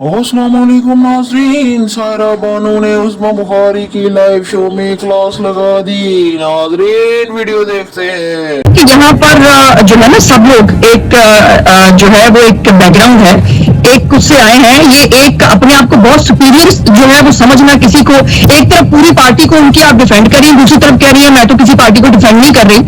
अस्सलामुअलैकुम नाज़रीन, सायरा बानू ने उस्मा बुखारी की लाइव शो में क्लास लगा दी। नाज़रीन वीडियो देखते हैं कि यहाँ पर जो है ना सब लोग एक जो है वो एक बैकग्राउंड है, एक उससे आए हैं। ये एक अपने आप को बहुत सुपीरियर जो है वो समझना, किसी को एक तरफ पूरी पार्टी को उनकी आप डिफेंड कर रही है, दूसरी तरफ कह रही है मैं तो किसी पार्टी को डिफेंड नहीं कर रही।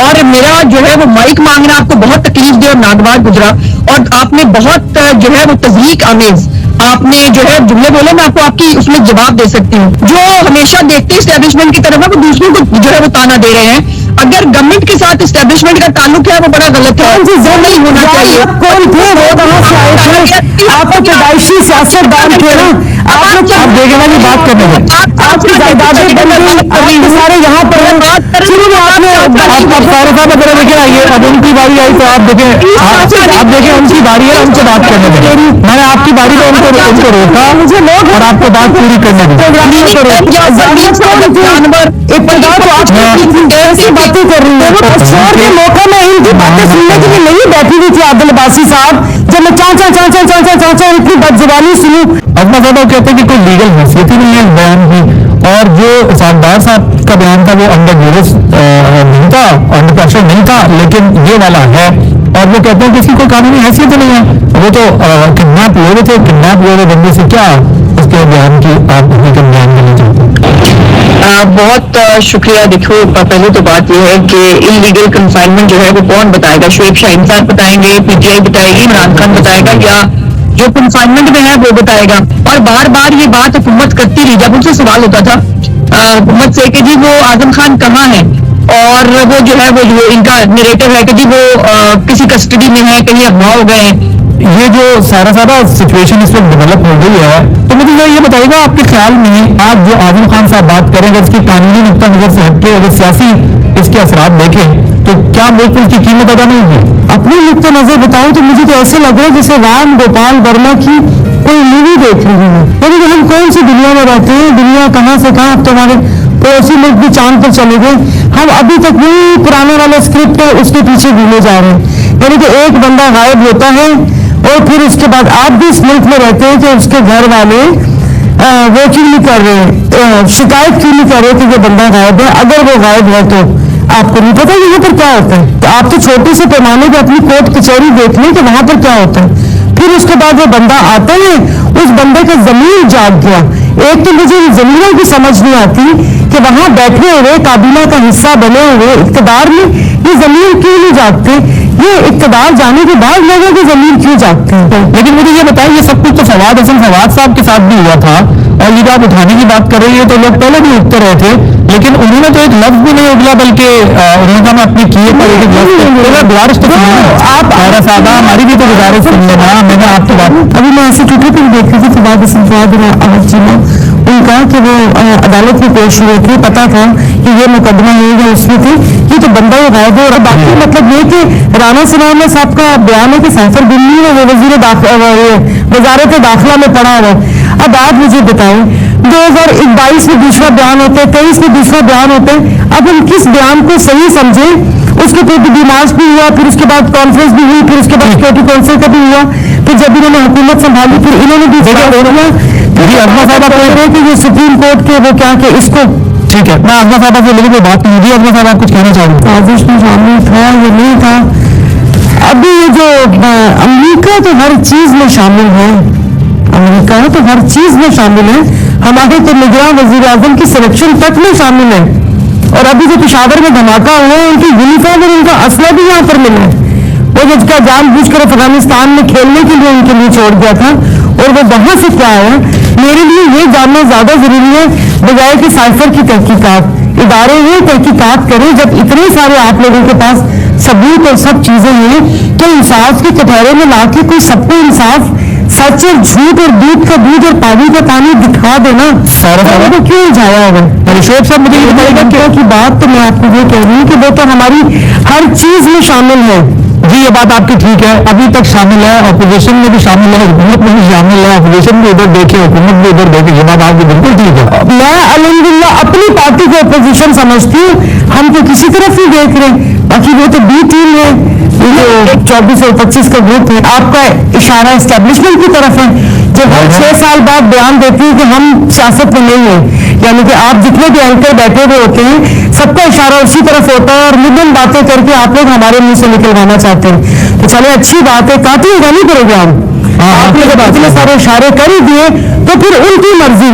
और मेरा जो है वो माइक मांगना आपको बहुत तकलीफ दे और नागवार गुजरा, और आपने बहुत जो है वो तज़लीक आमेज आपने जो है जुमले बोले, मैं आपको आपकी उसमें जवाब दे सकती हूँ। जो हमेशा देखते इस्टेब्लिशमेंट की तरफ है वो दूसरों को जो है वो ताना दे रहे हैं। अगर गवर्नमेंट के साथ इस्टेब्लिशमेंट का ताल्लुक है वो बड़ा गलत है, वो नहीं होना चाहिए। कौन थे वो कहाँ से आए थे? आप तो पैदाइशी सियासतदान थे ना। आप देखे ना कि बात करने में आपकी जायदादें बन गई, अभी सारे यहाँ पर शुरू में आपने आप सारे साहब अगर देखे आइए, अब उनकी बारी आई तो आप देखें उनकी बारी है, उनसे बात करने में मैंने आपकी बारी में उनको रोका मुझे लोग और आपको बात पूरी करने में ऐसी बातें कर रही है। शोर के मौके में इनकी बातें सुनने के लिए नहीं बैठी हुई थी अब्दुल अब्बासी साहब, जब मैं चाचा इतनी बदजुबानी सुनूं। अब्दुल साहब कहते हैं कि कोई लीगल हैसियत ही नहीं है बयान की, और जो साहबदार साहब का बयान था वो अंडर ड्यूरेस नहीं था, अंडर प्रेशर नहीं था, लेकिन ये वाला है। और वो कहते हैं कि इसकी कोई कानूनी हैसियत नहीं है, वो तो किडनैप हो रहे थे, किडनैप हो रहे बंदे से क्या उसके बयान की आप हकीकत बयान करना चाहते हैं? बहुत शुक्रिया। देखो पहले तो बात यह है कि इलीगल कंफाइनमेंट जो है वो कौन बताएगा? शुएब शाहीन साहब बताएंगे, पीटीआई बताएगी, इमरान खान बताएगा, या जो कंफाइनमेंट में है वो बताएगा? और बार बार ये बात हुकूमत करती रही। जब उनसे सवाल होता था हुकूमत से कि जी वो आजम खान कहाँ है, और वो जो है वो इनका नरेटिव है कि जी वो किसी कस्टडी में है, कहीं अगवा हो गए हैं। ये जो सारा सिचुएशन इस वक्त डेवलप हो गई है, तो मुझे ये बताइएगा आपके ख्याल में आज जो आजम खान साहब बात करें, अगर इसकी कानूनी नुक्ता नजर से हटके अगर सियासी इसके असरात देखें तो क्या बिल्कुल उसकी कीमत अदा नहीं होगी? अपनी नुक्ता नजर बताऊं तो मुझे तो ऐसे लग रहा है जैसे राम गोपाल वर्मा की कोई मूवी देख रही है। यानी कि हम कौन सी दुनिया में रहते हैं, दुनिया कहाँ से कहाँ, अब तो हमारे पड़ोसी लोग भी चांद पर चले गए, हम अभी तक वही पुराने वाले स्क्रिप्ट है उसके पीछे घूमे जा रहे हैं। यानी कि एक बंदा गायब होता है और फिर उसके बाद आप भी इस मुल्क में रहते हैं कि उसके घर वाले वो क्यों नहीं कर रहे, शिकायत क्यों नहीं कर रहे कि ये बंदा गायब है? अगर वो गायब है तो आपको नहीं पता यहाँ पर क्या होता है? तो आप तो छोटे से पैमाने पर अपनी कोर्ट कचहरी देख लें कि वहां पर क्या होता है। फिर उसके बाद वो बंदा आता है, उस बंदे का जमीन जाग गया। एक तो मुझे जमीनों की समझ नहीं आती कि वहां बैठे हुए काबीना का हिस्सा बने हुए इक़्तिदार में ये जमीन क्यों नहीं जागते? ये इक़्तिदार जाने के बाद लोगों की जमीन क्यों जागती है? लेकिन मुझे ये बताइए, ये सब कुछ तो फवाद हसन फवाद साहब के साथ भी हुआ था, और ये आप उठाने की बात कर रही है तो लोग पहले भी उठते रहे थे, लेकिन उन्होंने तो एक लफ्ज भी नहीं उगला, बल्कि उन्होंने कहा मैं अपनी किए पर एक गुजारिश तो आप साहब हमारी भी तो गुजारिश सुन लेना। मैंने आपकी बात अभी मैं ऐसे ट्विटर पर देख रही थी फवाद हसन फवाद जी ने उनका कि वो अदालत में पेश हुए थे, पता था कि ये मुकदमा है उसमें थे, ये तो बंदा ही गायब है। और बाकी मतलब ये कि राना सनाउल्लाह साहब का बयान है कि सैफर बिल्ली है वो वजारत दाखिला में पड़ा हुआ है। अब आप मुझे बताएं 2022 में दूसरा बयान होता है, 23 में दूसरा बयान होता है, अब हम किस बयान को सही समझे? उसके फिर डिमांड भी हुआ, फिर उसके बाद कॉन्फ्रेंस भी हुई, फिर उसके बाद सिक्योरिटी काउंसिल का भी हुआ, फिर जब इन्होंने हुकूमत संभाली फिर इन्होंने भी अजमा साहब कह रहे हैं कि ये सुप्रीम कोर्ट के वो क्या कि इसको ठीक है। मैं अजमा साहब से लेकिन कोई बात नहीं हुई। अजमा साहब आप कुछ कहना चाहेंगे? साजिश में शामिल था ये नहीं था। अभी ये जो अमेरिका तो हर चीज में शामिल है, अमेरिका तो हर चीज में शामिल है, हमारे तो निगरान वजीर आजम की सिलेक्शन तक में शामिल है। और अभी जो पेशावर में धमाका हुआ है उनकी यूनिफॉर्म और उनका असला भी यहाँ पर मिला है। वो जिसका जानबूझकर अफगानिस्तान में खेलने के लिए उनके लिए छोड़ दिया था, और वो वहां से क्या आया, मेरे लिए ये जानना ज्यादा जरूरी है बजाय कि साइफर की तहकीकात। इदारे ये तहकीकात करें जब इतने सारे आप लोगों के पास सबूत और सब चीजें हैं, तो इंसाफ के कटहरे में ला के कोई सबको इंसाफ, सच और झूठ और दूध का दूध और पानी का पानी दिखा देना सारा तो क्यों जाया होगा? शोएब साहब मुझे ये बताइएगा क्या की बात, तो मैं आपको ये कह रही हूँ कि वो तो हमारी हर चीज में शामिल है। जी ये बात आपकी ठीक है, अभी तक शामिल है, अपोजिशन में भी शामिल है, हुकूमत में भी शामिल है, अपोजिशन भी उधर देखे, हुकूमत भी उधर देखे, ये बात आपकी बिल्कुल ठीक है। मैं अल्हम्दुलिल्लाह अपनी पार्टी को अपोजिशन समझती हूँ, हम तो किसी तरफ ही देख रहे हैं, बाकी वो तो बी टीम है, 24 और 25 का ग्रुप है, आपका इशारा एस्टेब्लिशमेंट की तरफ है। जब हम 6 साल बाद बयान देती है कि हम सियासत में नहीं है, यानी कि आप जितने भी एंकर बैठे हुए होते हैं सबका इशारा उसी तरफ होता है और मिलियन बातें करके आप लोग हमारे मुंह से निकलवाना चाहते हैं। तो चले अच्छी बात है, काटिएगा नहीं प्रोग्राम, आपने जब इतने सारे इशारे कर ही दिए तो फिर उनकी मर्जी,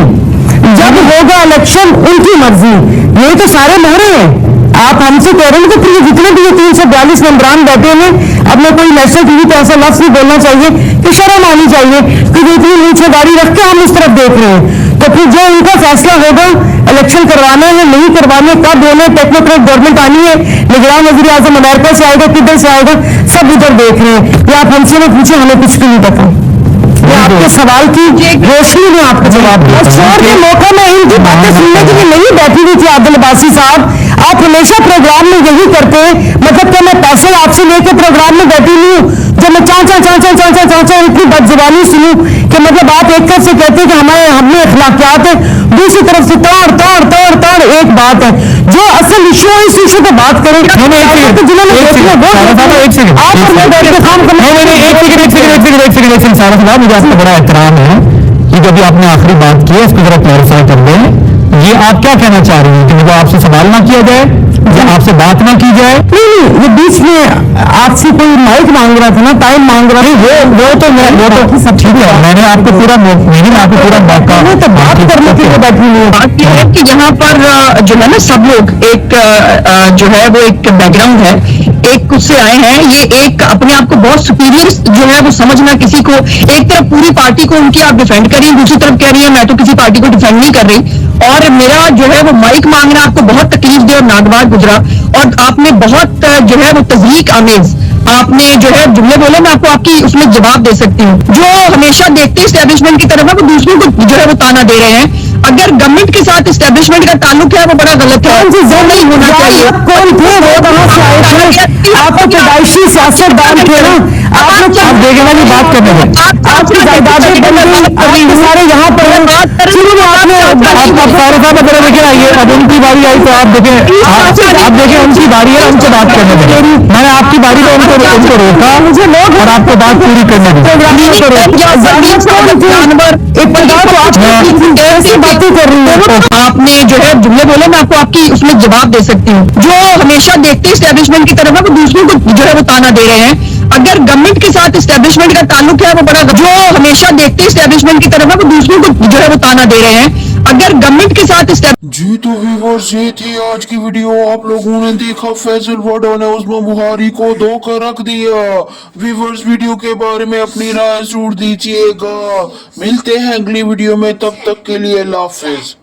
जब होगा इलेक्शन उनकी मर्जी, ये तो सारे मोहरे हैं। आप हमसे कह रहे हैं कि फिर जितने भी 342 मेंबरान बैठे हैं, अब मैं कोई नेशनल टीवी पे ऐसा लफ्ज नहीं बोलना चाहिए कि शर्म आनी चाहिए कि इतनी नीचे गाड़ी रख के हम उस तरफ देख रहे हैं। तो फिर जो उनका फैसला होगा इलेक्शन करवाना है नहीं करवाने, कब होने, टेक्नोक्रेट गवर्नमेंट आनी है, निगरान वजीर आजम अमेरिका से आएगा, किधर से आएगा, सब उधर देख रहे हैं। या आप हमसे ना पूछे, हमें कुछ भी नहीं पता। ये आपके सवाल की रोशनी में आपको जवाब दिया। शोर के मौके में इनकी बातें सुनने के लिए नहीं बैठी हुई थी आदिल अब्बासी साहब। आप हमेशा प्रोग्राम में यही करते हैं, मतलब कि मैं पैसे आपसे लेके प्रोग्राम में बैठी नहीं हूँ जब मैं चाचा इतनी बदजुबानी सुनूं कि मतलब आप एक तरफ से कहते हैं कि हमें अखलाकियात है, दूसरी तरफ से ताड़ एक बात है। जो असल इशू है इस इशू पे बात करें। मुझे आपका बड़ा एहतराम है कि जब आपने आखिरी बात की है इसको जरा क्लैरिफाई कर दें। ये आप क्या कहना चाह रही हैं कि मुझे आपसे सवाल ना किया जाए या आपसे बात ना की जाए? नहीं, ये बीच में आपसे कोई माइक मांग रहा था ना, टाइम मांग रहा था, वो तो सब ठीक है, मैंने आपको पूरा मौका तो बात करने के लिए बैठी हुई है। बात यह है कि यहाँ पर जो है ना सब लोग एक जो है वो एक बैकग्राउंड है, एक उससे आए हैं, ये एक अपने आप को बहुत सुपीरियर जो है वो समझना किसी को, एक तरफ पूरी पार्टी को उनकी आप डिफेंड कर रही है, दूसरी तरफ कह रही है मैं तो किसी पार्टी को डिफेंड नहीं कर रही, और मेरा जो है वो माइक मांगना आपको बहुत तकलीफ दे और नागवार गुजरा, और आपने बहुत जो है वो तजरीक आमेज आपने जो है जुमले बोले, मैं आपको आपकी उसमें जवाब दे सकती हूँ। जो हमेशा देखते इस्टेब्लिशमेंट की तरफ है वो दूसरों को जो है वो ताना दे रहे हैं। अगर गवर्नमेंट के साथ इस्टेब्लिशमेंट का ताल्लुक है वो बड़ा गलत है, वो नहीं होना चाहिए। कौन थे वो, कहाँ से आए थे? आप तो पैदाइशी सियासतदान थे ना, आप देखें ना, ये बात करने में आपकी जायदादें बन गई, सारे यहाँ पर देखिए आइए, अब उनकी बारी आई तो आप देखें उनकी बारी है, उनसे बात करने दें। मैंने आपकी बारी में उनको रोका मुझे लोग और आपको बात पूरी करने दें। बातें कर रही है। आपने जो है जुमले बोले, मैं आपको आपकी उसमें जवाब दे सकती हूँ। जो हमेशा देखते इस्टेब्लिशमेंट की तरफ है वो दूसरों को जो है वो ताना दे रहे हैं। अगर गवर्नमेंट के साथ इस्टेब्लिशमेंट का ताल्लुक है वो बड़ा, जो हमेशा देखते इस्टेब्लिशमेंट की तरफ है वो दूसरों को जो है वो ताना दे रहे हैं। अगर गवर्नमेंट के साथ जी तो व्यूअर्स, ये थी आज की वीडियो। आप लोगों ने देखा फैसल वडा ने उस्मा बुखारी को धोखा रख दिया। व्यूअर्स, वीडियो के बारे में अपनी राय जरूर दीजिएगा। मिलते हैं अगली वीडियो में, तब तक के लिए अल्लाह हाफिज।